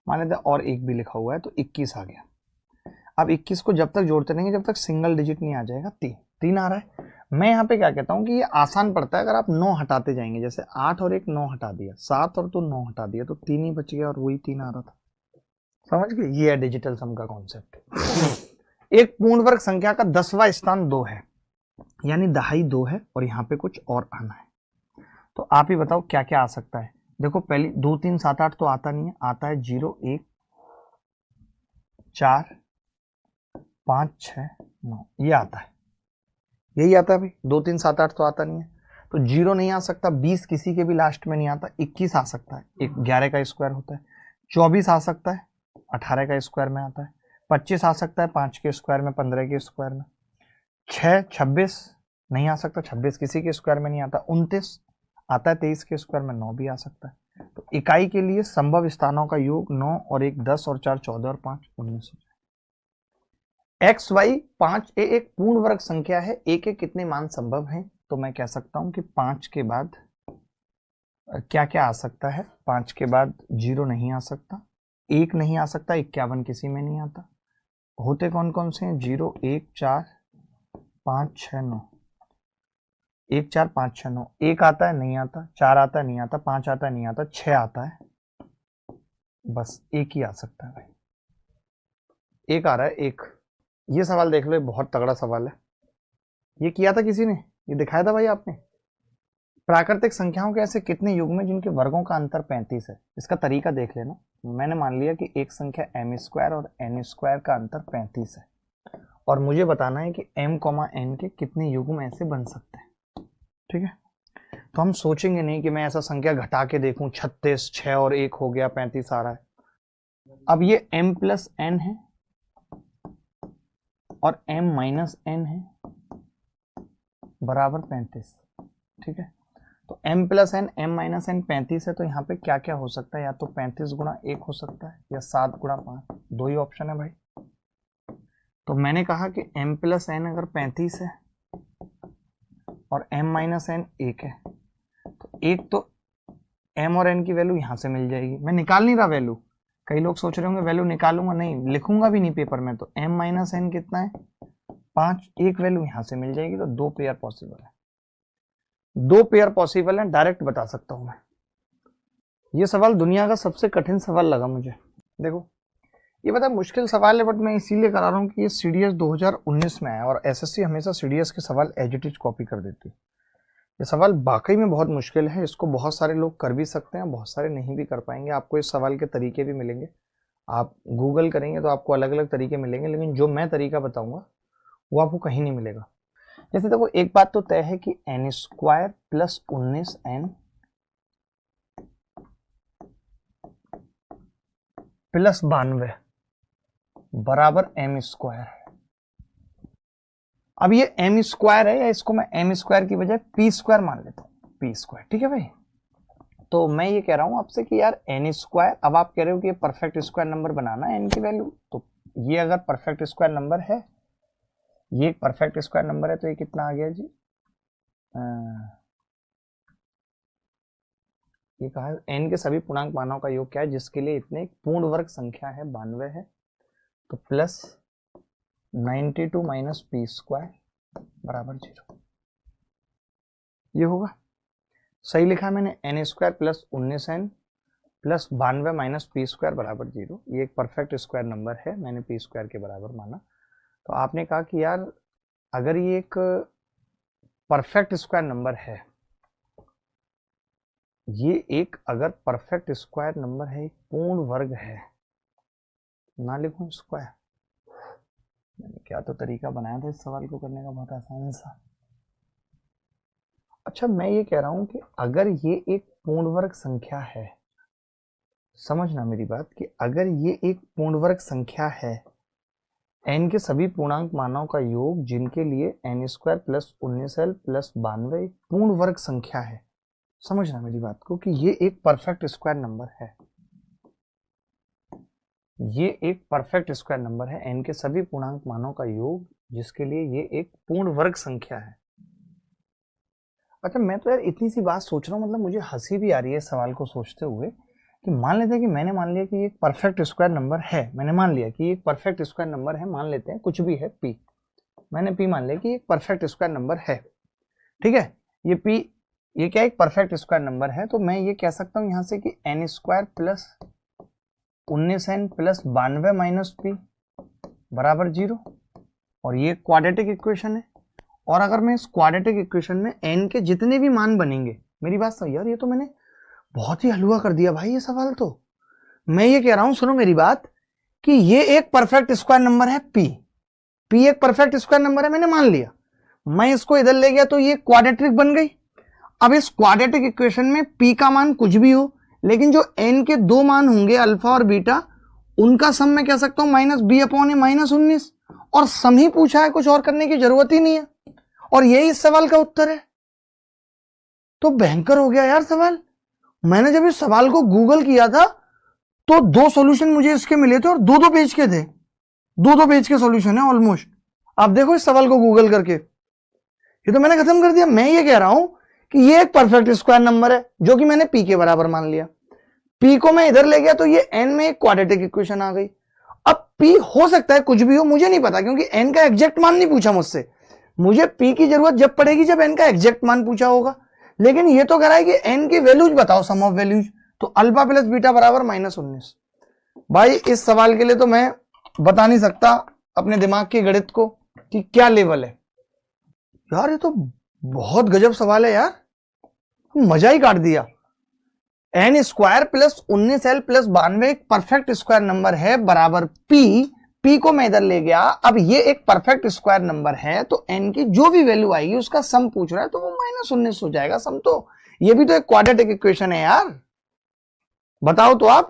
मान लेते हैं, और 1 भी लिखा हुआ है तो 21 आ गया। अब 21 को जब तक जोड़ते रहेंगे जब तक सिंगल डिजिट नहीं आ जाएगा, 3 आ रहा है। मैं यहाँ पे क्या कहता हूँ कि ये आसान पड़ता है अगर आप 9 हटाते जाएंगे, जैसे 8 और 1 9 हटा दिया, 7 और 2 9 हटा दिया, तो 3 ही बच गया, और वही 3 आ रहा था, समझ गए, ये है डिजिटल सम का कॉन्सेप्ट। एक पूर्ण वर्ग संख्या का 10वां स्थान 2 है, यानी दहाई 2 है, और यहाँ पे कुछ और आना है, तो आप ही बताओ क्या क्या आ सकता है। देखो पहली 2 3 7 8 तो आता नहीं है, आता है 0 1 4 5 6 9, ये आता है, यही आता है भाई, 2 3 7 8 तो आता नहीं है, तो 0 नहीं आ सकता, 20 किसी के भी लास्ट में नहीं आता, 21 आ सकता है, 11 का स्क्वायर होता है, 24 आ सकता है, 18 का स्क्वायर में आता है, 25 आ सकता है 5 के स्क्वायर में, 15 के स्क्वायर में, 6 26 नहीं आ सकता, 26 किसी के स्क्वायर में नहीं आता, 29 आता है 23 के स्क्वायर में, 9 भी आ सकता है। तो इकाई के लिए संभव स्थानों का योग 9 और 1 10 और 4 14 और 5 19 हो जाए। एक्स वाई 5 ए एक पूर्ण वर्ग संख्या है, ए के कितने मान संभव हैं, तो मैं कह सकता हूं कि 5 के बाद क्या क्या आ सकता है, 5 के बाद 0 नहीं आ सकता, 1 नहीं आ सकता, 51 किसी में नहीं आता, होते कौन कौन से हैं, 0 1 4 5 6 9, 1 4 5 6 9, 1 आता है नहीं आता, 4 आता है नहीं आता, 5 आता है नहीं आता, 6 आता है, बस 1 ही आ सकता है भाई, 1 आ रहा है 1। ये सवाल देख लो, ये बहुत तगड़ा सवाल है, ये किया था किसी ने, ये दिखाया था भाई आपने, प्राकृतिक संख्याओं के ऐसे कितने युग्म हैं जिनके वर्गों का अंतर 35 है। इसका तरीका देख लेना, मैंने मान लिया कि एक संख्या m स्क्वायर और n स्क्वायर का अंतर 35 है, और मुझे बताना है कि m, n के कितने युग्म ऐसे बन सकते हैं। ठीक है, तो हम सोचेंगे नहीं कि मैं ऐसा संख्या घटा के देखूं, 36, 6 और 1 हो गया 35 आ रहा है। अब ये m प्लस n है और m माइनस n है बराबर 35। ठीक है, तो m plus n, m minus n 35 है, तो यहाँ पे क्या क्या हो सकता है, या तो 35 गुणा 1 हो सकता है या 7 गुणा 5, दो ही ऑप्शन है भाई। तो मैंने कहा कि m प्लस n अगर 35 है और m माइनस n 1 है, तो एक तो m और n की वैल्यू यहां से मिल जाएगी। मैं निकाल नहीं रहा वैल्यू, कई लोग सोच रहे होंगे वैल्यू निकालूंगा, नहीं लिखूंगा भी नहीं पेपर में। तो m माइनस n कितना है 5, एक वैल्यू यहां से मिल जाएगी। तो दो पेयर पॉसिबल है, दो पेयर पॉसिबल है, डायरेक्ट बता सकता हूं मैं। ये सवाल दुनिया का सबसे कठिन सवाल लगा मुझे। देखो ये पता है मुश्किल सवाल है, बट मैं इसीलिए करा रहा हूँ कि ये सीडीएस 2019 में आया और एसएससी हमेशा सीडीएस के सवाल एज इट इज कॉपी कर देती है। ये सवाल वाकई में बहुत मुश्किल है, इसको बहुत सारे लोग कर भी सकते हैं, बहुत सारे नहीं भी कर पाएंगे। आपको इस सवाल के तरीके भी मिलेंगे, आप गूगल करेंगे तो आपको अलग अलग तरीके मिलेंगे, लेकिन जो मैं तरीका बताऊंगा वो आपको कहीं नहीं मिलेगा। जैसे देखो एक बात तो तय है कि n square plus 19n plus 92 बराबर m स्क्वायर है। अब ये m स्क्वायर है, या इसको मैं m स्क्वायर की बजाय p स्क्वायर मान लेता हूँ, p स्क्वायर। ठीक है भाई, तो मैं ये कह रहा हूं आपसे कि यार n स्क्वायर, अब आप कह रहे हो कि ये परफेक्ट स्क्वायर नंबर बनाना है n की वैल्यू, तो ये अगर परफेक्ट स्क्वायर नंबर है, ये एक परफेक्ट स्क्वायर नंबर है, तो ये कितना आ गया जी, ये कहा n के सभी पूर्णांक मानों का योग क्या है जिसके लिए इतने पूर्ण वर्ग संख्या है 92 है, तो प्लस 92 माइनस पी स्क्वायर बराबर 0, ये होगा। सही लिखा मैंने, n square plus 19n plus 92 minus P square बराबर 0, ये एक परफेक्ट स्क्वायर नंबर है, मैंने पी स्क्वायर के बराबर माना। तो आपने कहा कि यार अगर ये एक परफेक्ट स्क्वायर नंबर है, ये एक अगर परफेक्ट स्क्वायर नंबर है, एक पूर्ण वर्ग है, ना लिखूं स्क्वायर, मैंने क्या तो तरीका बनाया था इस सवाल को करने का, बहुत आसान सा। अच्छा मैं ये कह रहा हूं कि अगर ये एक पूर्ण वर्ग संख्या है, समझना मेरी बात, कि अगर ये एक पूर्ण वर्ग संख्या है, n के सभी पूर्णांक मानों का योग जिनके लिए n square plus 19l plus 92 एक पूर्ण वर्ग संख्या है, समझना मेरी बात को, कि ये एक परफेक्ट स्क्वायर नंबर है, ये एक परफेक्ट स्क्वायर नंबर है, n के सभी पूर्णांक मानों का योग जिसके लिए ये एक पूर्ण वर्ग संख्या है। अच्छा मैं तो यार इतनी सी बात सोच रहा हूँ, मतलब मुझे हंसी भी आ रही है सवाल को सोचते हुए, कि मान लेते हैं कि मैंने मान लिया कि ये एक परफेक्ट स्क्वायर नंबर है, मैंने मान लिया कि ये एक परफेक्ट स्क्वायर नंबर है, मान लेते हैं कुछ भी है p, मैंने p मान लिया कि एक परफेक्ट स्क्वायर नंबर है। ठीक है, ये p ये क्या एक परफेक्ट स्क्वायर नंबर है, तो मैं ये कह सकता हूँ यहाँ से कि n square plus 19n plus 92 minus p बराबर 0, और ये क्वाड्रेटिक इक्वेशन है। और अगर मैं इस क्वाड्रेटिक इक्वेशन में n के जितने भी मान बनेंगे, मेरी बात सही यार, ये तो मैंने बहुत ही हलवा कर दिया भाई ये सवाल। तो मैं ये कह रहा हूं, सुनो मेरी बात, कि ये एक परफेक्ट स्क्वायर नंबर है p एक परफेक्ट स्क्वायर नंबर है, मैंने मान लिया, मैं इसको इधर ले गया तो ये क्वाड्रेटिक बन गई। अब इस क्वाड्रेटिक इक्वेशन में p का मान कुछ भी हो, लेकिन जो n के दो मान होंगे अल्फा और बीटा, उनका सम मैं कह सकता हूं माइनस b अपॉन ए माइनस 19, और सम ही पूछा है, कुछ और करने की जरूरत ही नहीं है, और यही इस सवाल का उत्तर है। तो भयंकर हो गया यार सवाल। मैंने जब इस सवाल को गूगल किया था तो 2 सॉल्यूशन मुझे इसके मिले थे, और 2-2 पेज के थे, 2-2 पेज के सॉल्यूशन है ऑलमोस्ट। आप देखो इस सवाल को गूगल करके, ये तो मैंने खत्म कर दिया। मैं ये कह रहा हूं कि ये एक परफेक्ट स्क्वायर नंबर है जो कि मैंने p के बराबर मान लिया, p को मैं इधर ले गया तो ये n में एक क्वाड्रेटिक इक्वेशन आ गई। अब p हो सकता है कुछ भी हो, मुझे नहीं पता, क्योंकि n का एग्जैक्ट मान नहीं पूछा मुझसे, मुझे p की जरूरत जब पड़ेगी जब n का एग्जैक्ट मान पूछा होगा। लेकिन ये तो कह रहा है कि n की वैल्यूज बताओ, सम ऑफ वैल्यूज, तो अल्फा प्लस बीटा बराबर माइनस 19। भाई इस सवाल के लिए तो मैं बता नहीं सकता अपने दिमाग के गणित को कि क्या लेवल है यार, ये तो बहुत गजब सवाल है यार, मजा ही काट दिया। n square plus 19l plus 92 एक परफेक्ट स्क्वायर नंबर है बराबर p p को मैं इधर ले गया, अब ये एक परफेक्ट स्क्वायर नंबर है तो n की जो भी वैल्यू आएगी उसका सम पूछ रहा है तो वो -19 हो जाएगा सम। तो ये भी तो एक क्वाड्रेटिक इक्वेशन है यार, बताओ तो आप।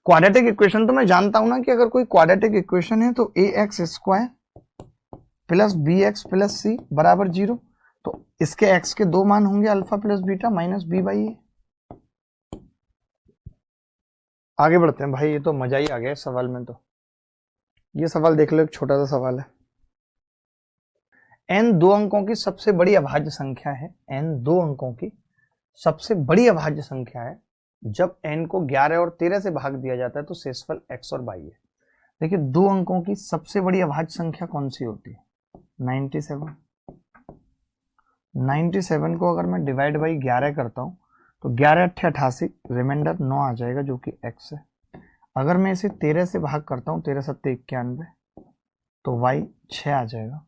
क्वाड्रेटिक इक्वेशन तो मैं जानता हूं ना कि अगर कोई क्वाड्रेटिक इक्वेशन है तो ax square plus bx plus c बराबर 0, तो इसके x के दो मान होंगे alpha plus beta minus b by a. आगे बढ़ते हैं भाई, ये तो मजा ही आ गया सवाल में। तो ये सवाल देख लो, एक छोटा सा सवाल है। n दो अंकों की सबसे बड़ी अभाज्य संख्या है, n दो अंकों की सबसे बड़ी अभाज्य संख्या है। जब n को 11 और 13 से भाग दिया जाता है तो शेषफल x और y है। देखिए दो अंकों की सबसे बड़ी अभाज्य संख्या कौन सी होती है? 97। 97 को अगर मैं डिवाइड बाई 11 करता हूं तो 11 × 8 = 88, रिमाइंडर 9 आ जाएगा जो कि x है। अगर मैं इसे 13 से भाग करता हूं, 13 × 7 = 91, तो y 6 आ जाएगा।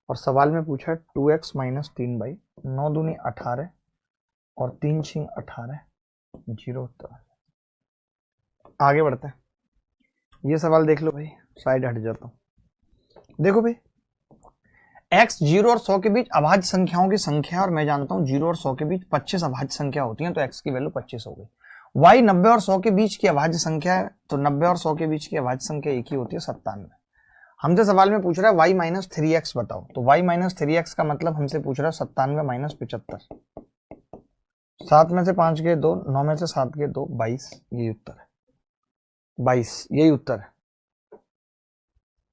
और सवाल में पूछा है 2x - 3y, 9 दूनी 18 और 3 × 6 = 18, 0 उत्तर। आगे बढ़ते हैं, ये सवाल देख लो भाई, साइड हट जाता हूं। देखो भाई x 0 और 100 के बीच अभाज्य संख्याओं की संख्या, और मैं जानता हूं 0 और 100 के बीच 25 अभाज्य संख्या होती हैं, तो x की वैल्यू 25 हो गई। y 90 और 100 के बीच की अभाज्य संख्या है, तो 90 और 100 के बीच की अभाज्य संख्या एक ही होती है, 97। हमसे सवाल में पूछ रहा है y - 3x बताओ, तो y - 3x का मतलब हमसे पूछ रहा है 97 - 75। 7 में से 5 गए 2, 9 में से 7 गए 2, 22, यही उत्तर है। 22 यही उत्तर है।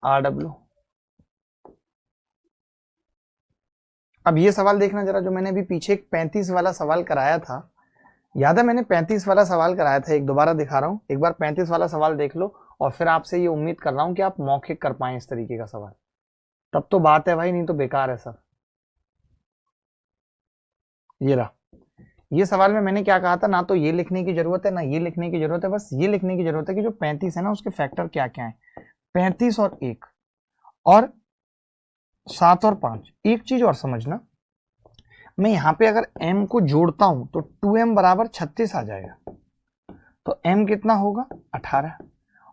RW। अब ये सवाल देखना जरा, जो मैंने अभी पीछे एक 35 वाला सवाल कराया था, याद है मैंने 35 वाला सवाल कराया था, एक दोबारा दिखा रहा हूं, एक बार 35 वाला सवाल देख लो और फिर आपसे ये उम्मीद कर रहा हूं कि आप मौखिक कर पाएं इस तरीके का सवाल, तब तो बात है भाई, नहीं तो बेकार है सब। ये रहा, ये सवाल में मैंने क्या कहा था, ना तो ये लिखने की जरूरत है ना ये लिखने की जरूरत है, बस ये लिखने की जरूरत है कि जो 35 है ना उसके फैक्टर क्या क्या है। 35 और 1 और 7 और 5। एक चीज और समझना, मैं यहां पे अगर m को जोड़ता हूं तो 2m बराबर 36 आ जाएगा, तो m कितना होगा 18,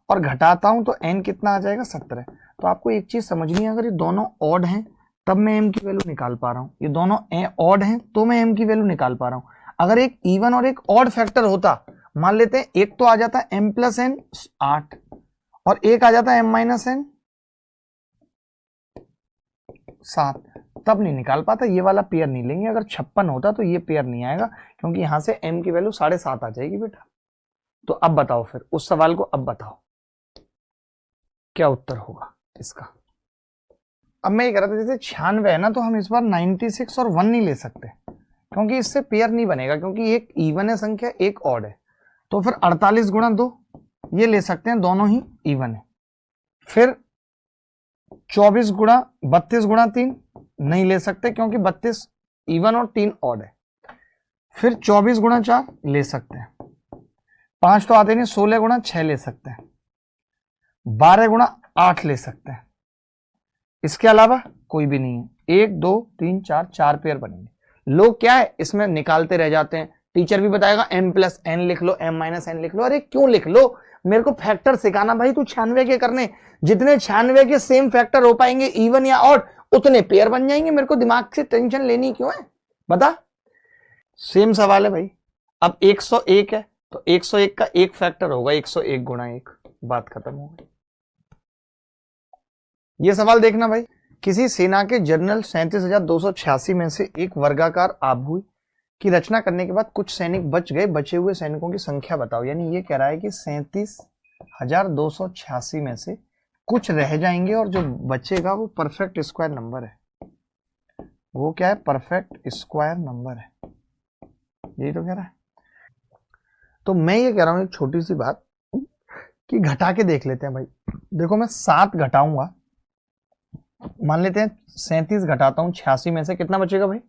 और घटाता हूं तो n कितना आ जाएगा 17। तो आपको एक चीज समझनी है, अगर ये दोनों ऑड हैं तब मैं m की वैल्यू निकाल पा रहा हूं, ये दोनों ऑड हैं तो मैं m की वैल्यू निकाल पा रहा हूं। अगर एक इवन और एक ऑड फैक्टर होता, मान लेते हैं एक तो आ जाता m + n 8 और एक आ जाता m - n 7, तब नहीं निकाल पाता, ये वाला पेयर नहीं लेंगे। अगर 56 होता तो ये पेयर नहीं आएगा, क्योंकि यहां से m की वैल्यू 7.5 आ जाएगी बेटा। तो अब बताओ फिर उस सवाल को, अब बताओ क्या उत्तर होगा इसका। अब मैं ये कह रहा था, जैसे 96 है ना, तो हम इस बार 96 और 1 नहीं ले सकते, क्योंकि इससे पेयर नहीं बनेगा, क्योंकि एक इवन है संख्या एक ऑड है। तो फिर 48 × 2 ये ले सकते हैं, दोनों ही इवन है। फिर 32 × 3 नहीं ले सकते, क्योंकि 32 इवन और 3 ऑड है। फिर 24 × 4 ले सकते हैं, 5 तो आते नहीं, 16 × 6 ले सकते हैं, 12 × 8 ले सकते हैं। इसके अलावा कोई भी नहीं है। 1 2 3 4 4 पेयर बनेंगे। लोग क्या है इसमें निकालते रह जाते हैं, टीचर भी बताएगा m + n लिख लो, m - n लिख लो। अरे क्यों लिख लो, मेरे को फैक्टर सिखाना भाई, तू 96 के करने, जितने 96 के सेम फैक्टर हो पाएंगे इवन या ऑड, उतने पेयर बन जाएंगे। मेरे को दिमाग से टेंशन लेनी क्यों है, बता। सेम सवाल है भाई। अब 101 है तो 101 का एक फैक्टर होगा 101 × 1, बात खत्म हो गई। ये सवाल देखना भाई, किसी सेना के जनरल 37,286 में से एक वर्गाकार आभूय की रचना करने के बाद कुछ सैनिक बच गए, बचे हुए सैनिकों की संख्या बताओ। यानी ये कह रहा है कि 37,286 में से कुछ रह जाएंगे और जो बचेगा वो परफेक्ट स्क्वायर नंबर है। वो क्या है, परफेक्ट स्क्वायर नंबर है, यही तो कह रहा है। तो मैं ये कह रहा हूं एक छोटी सी बात कि घटा के देख लेते हैं भाई। देखो मैं 7 घटाऊंगा, मान लेते हैं 37 घटाता हूं 86 में से, कितना बचेगा भाई,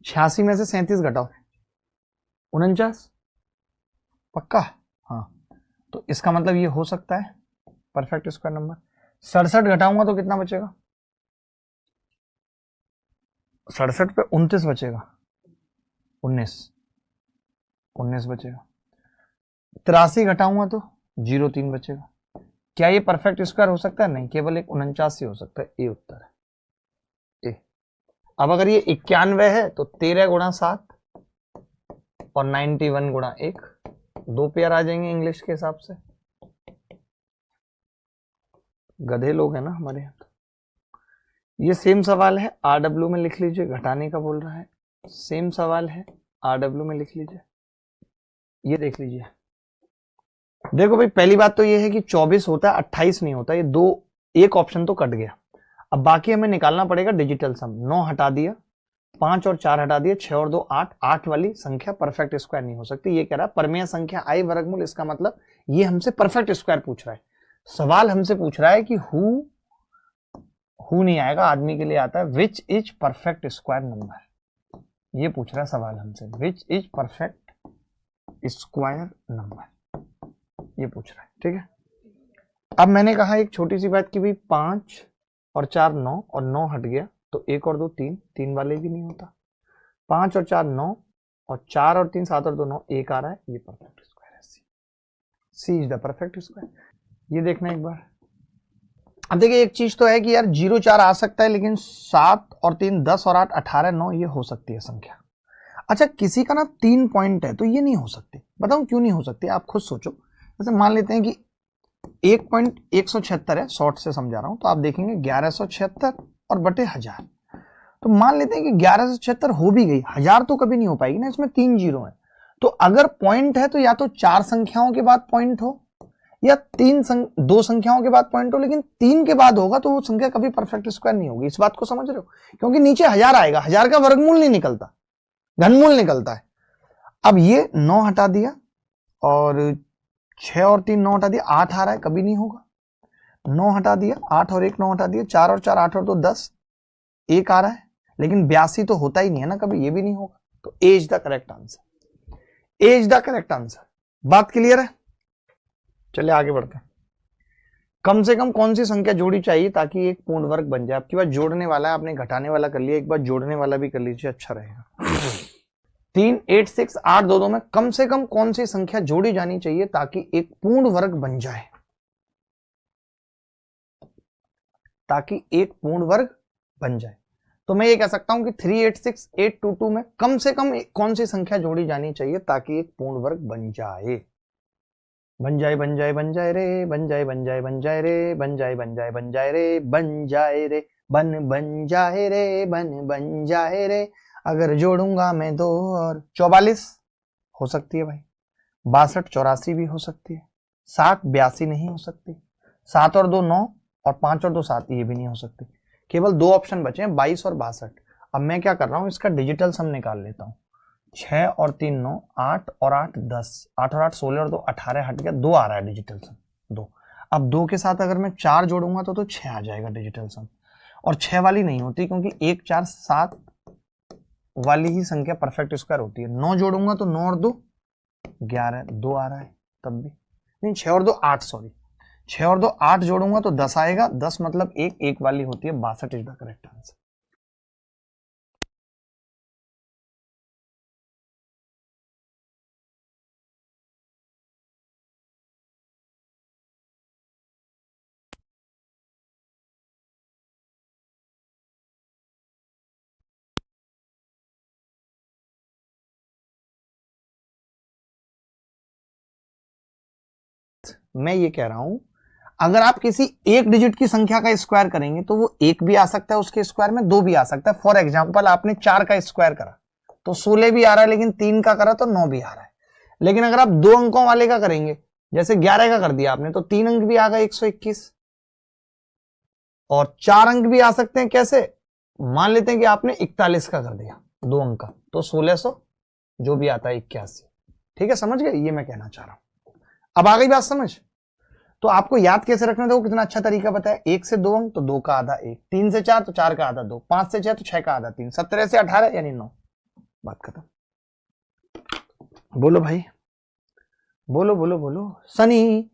86 में से 37 घटाओ 49, पक्का। हाँ, तो इसका मतलब ये हो सकता है परफेक्ट स्क्वायर नंबर। 67 घटाऊंगा तो कितना बचेगा, 67 पे 29 बचेगा, 19 बचेगा। 83 घटाऊंगा तो 03 बचेगा, क्या ये परफेक्ट स्क्वायर हो सकता है? नहीं, केवल एक 49 ही हो सकता है। ए उत्तर है ए। अब अगर ये 91 है तो 13 गुणा 7 और 91 गुणा 1, 2 पेयर आ जाएंगे इंग्लिश के हिसाब से। गधे लोग हैं ना हमारे यहाँ। ये सेम सवाल है, RW में लिख लीजिए, घटाने का बोल रहा है। सेम सवाल है, RW में लिख लीजिए। ये देख लीजिए, देखो भाई पहली बात तो ये है कि 24 होता है, 28 नहीं होता। ये दो, एक ऑप्शन तो कट गया। अब बाकी हमें निकालना पड़ेगा डिजिटल सम। 9 हटा दिया, 5 और 4 हटा दिया, 6 और 2 8। 8 वाली संख्या परफेक्ट स्क्वायर नहीं हो सकती। ये कह रहा है परमेय संख्या आई वर्गमूल। इसका मतलब ये हमसे परफेक्ट स्क्वायर पूछ रहा है। सवाल हमसे पूछ रहा है कि हु नहीं आएगा, आदमी के लिए आता है which is perfect square number. ये पूछ रहा है सवाल हमसे, which is perfect square number, ये पूछ रहा है। ठीक है, अब मैंने कहा एक छोटी सी बात कि भाई 5 और 4 9 और 9 हट गया तो 1 और 2 3, 3 वाले भी नहीं होता। 5 और 4 9 और 4 और 3 7 और 2 9, 1 आ रहा है, ये परफेक्ट स्क्वायर है। सी इज द परफेक्ट स्क्वायर। ये देखना एक बार। अब देखिए एक चीज तो है कि यार 0 4 आ सकता है, लेकिन 7 और 3 10 और 8 18 9 ये हो सकती है संख्या। अच्छा किसी का ना 3 पॉइंट है तो ये नहीं हो सकती। बताऊं क्यों नहीं हो सकती, आप खुद सोचो। जैसे मान लेते हैं कि 1.176 है, शॉर्ट से समझा रहा हूं, तो आप देखेंगे 1176 और बटे 1000। तो मान लेते हैं कि 1176 हो भी गई, 1000 तो कभी नहीं हो पाएगी ना, इसमें 3 जीरो है। तो अगर पॉइंट है तो या तो 4 संख्याओं के बाद पॉइंट हो या 2 संख्याओं के बाद पॉइंट हो, लेकिन 3 के बाद होगा तो वो संख्या कभी परफेक्ट स्क्वायर नहीं होगी। इस बात को समझ रहे हो? क्योंकि नीचे 1000 आएगा, 1000 का वर्गमूल नहीं निकलता, घनमूल निकलता है। अब ये 9 हटा दिया और 6 और 3 9 हटा दिया, 8 आ रहा है, कभी नहीं होगा। 9 हटा दिया, 8 और 1 9 हटा दिया, 4 और 4 8 और 2 10, 1 आ रहा है, लेकिन 82 तो होता ही नहीं है ना कभी, ये भी नहीं होगा। तो a is the correct answer, a is the correct answer. बात क्लियर है? चलिए आगे बढ़ते हैं। कम से कम कौन सी संख्या जोड़ी चाहिए ताकि एक पूर्ण वर्ग बन जाए? आपके पास जोड़ने वाला है, आपने घटाने वाला कर लिया, एक बार जोड़ने वाला भी कर लीजिए, अच्छा रहेगा। 3 8 6 8 2 2 में कम से कम कौन सी संख्या जोड़ी जानी चाहिए ताकि एक पूर्ण वर्ग बन जाए? ताकि एक पूर्ण वर्ग बन जाए तो मैं ये कह सकता हूं कि 3 8 6 8 2 2 में कम से कम कौन सी संख्या जोड़ी जानी चाहिए ताकि एक पूर्ण वर्ग बन जाए? बन जाए बन जाए बन जाए रे, बन जाए बन जाए बन जाए रे, बन जाए बन जाए बन जाए रे, बन जाए रे, बन जाए रे, बन जाए रे। अगर जोड़ूंगा मैं 2 और 44 हो सकती है भाई, 62 84 भी हो सकती है, 60 82 नहीं हो सकती, 7 और 2 9 और 5 और 2 7 ये भी नहीं हो सकती। केवल 2 ऑप्शन बचे हैं, 22 और 62। अब मैं क्या कर रहा हूं, इसका डिजिटल सम निकाल लेता हूं। 6 और 3 9, 8 और 8 10, 8 और 8 16 और 2 18 हट गया, 2 आ रहा है डिजिटल सम, 2। अब 2 के साथ अगर मैं 4 जोड़ूंगा तो 6 आ जाएगा डिजिटल सम। और 6 वाली नहीं होती क्योंकि 1 4 7 वाली ही संख्या परफेक्ट स्क्वायर होती है। 9 जोड़ूंगा तो 9 और 2 11, 2 आ रहा है तब भी नहीं। 6 और 2 8, सॉरी 6 और 2 8 जोड़ूंगा तो 10 आएगा, 10 मतलब 1 वाली होती है, 62 इज द करेक्ट आंसर। मैं ये कह रहा हूं अगर आप किसी एक डिजिट की संख्या का स्क्वायर करेंगे तो वो 1 भी आ सकता है उसके स्क्वायर में, 2 भी आ सकता है। फॉर एग्जांपल आपने 4 का स्क्वायर करा तो 16 भी आ रहा है, लेकिन 3 का करा तो 9 भी आ रहा है। लेकिन अगर आप 2 अंकों वाले का करेंगे, जैसे 11 का कर दिया आपने, तो 3 अंक भी आ गए 121, और 4 अंक भी आ सकते हैं। कैसे? मान लेते हैं कि आपने 41 का कर दिया 2 अंक का, तो 1600 जो भी आता है 81। ठीक है, समझ गए? ये मैं कहना चाह रहा हूं। अब आ गई बात समझ? तो आपको याद कैसे रखना, देखो कितना अच्छा तरीका बताया। 1 से 2 अंक तो 2 का आधा 1, 3 से 4 तो 4 का आधा 2, 5 से 6 तो 6 का आधा 3, 17 से 18 यानी 9। बात खत्म। बोलो भाई, बोलो बोलो बोलो। सनी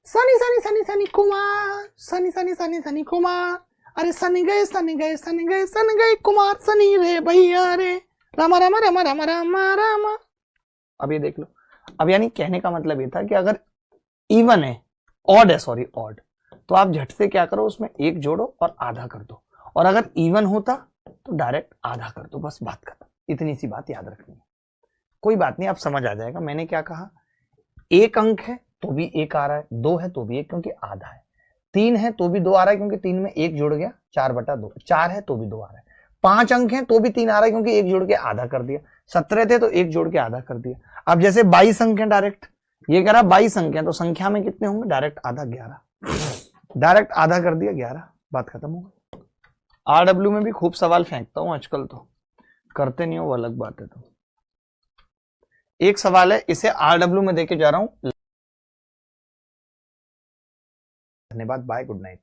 सनी सनी सनी सनी कुमार, सनी सनी सनी सनी कुमार, अरे सनी गए सनी गए सनी गए सनी गए कुमार, सनी रे भैया रे, रामा रामा रामा रामा रामा रामा। अब ये देख लो, अब यानी कहने का मतलब ये था कि अगर इवन है ऑड है, सॉरी ऑड, तो आप झट से क्या करो, उसमें एक जोड़ो और आधा कर दो, और अगर इवन होता तो डायरेक्ट आधा कर दो, बस बात खत्म। इतनी सी बात याद रखनी है, कोई बात नहीं, आप समझ आ जाएगा। मैंने क्या कहा, एक अंक है तो भी एक आ रहा है, दो है तो भी एक, क्योंकि आधा है, तीन है तो भी दो आ रहा है क्योंकि तीन में एक जुड़ गया, 4/2, चार है तो भी दो आ रहा है, पांच अंक है तो भी तीन आ रहा है क्योंकि एक जोड़ के आधा कर दिया, 17 थे तो एक जोड़ के आधा कर दिया। अब जैसे 22 अंक है, डायरेक्ट ये कह रहा 22 अंक है, तो संख्या में कितने होंगे, डायरेक्ट आधा 11, डायरेक्ट आधा कर दिया 11, बात खत्म हो गई। आरडब्ल्यू में भी खूब सवाल फेंकता हूं आजकल, तो करते नहीं हो वो अलग बात है। तो एक सवाल है, इसे आरडब्ल्यू में देके जा रहा हूं। धन्यवाद, बाय, गुड नाइट।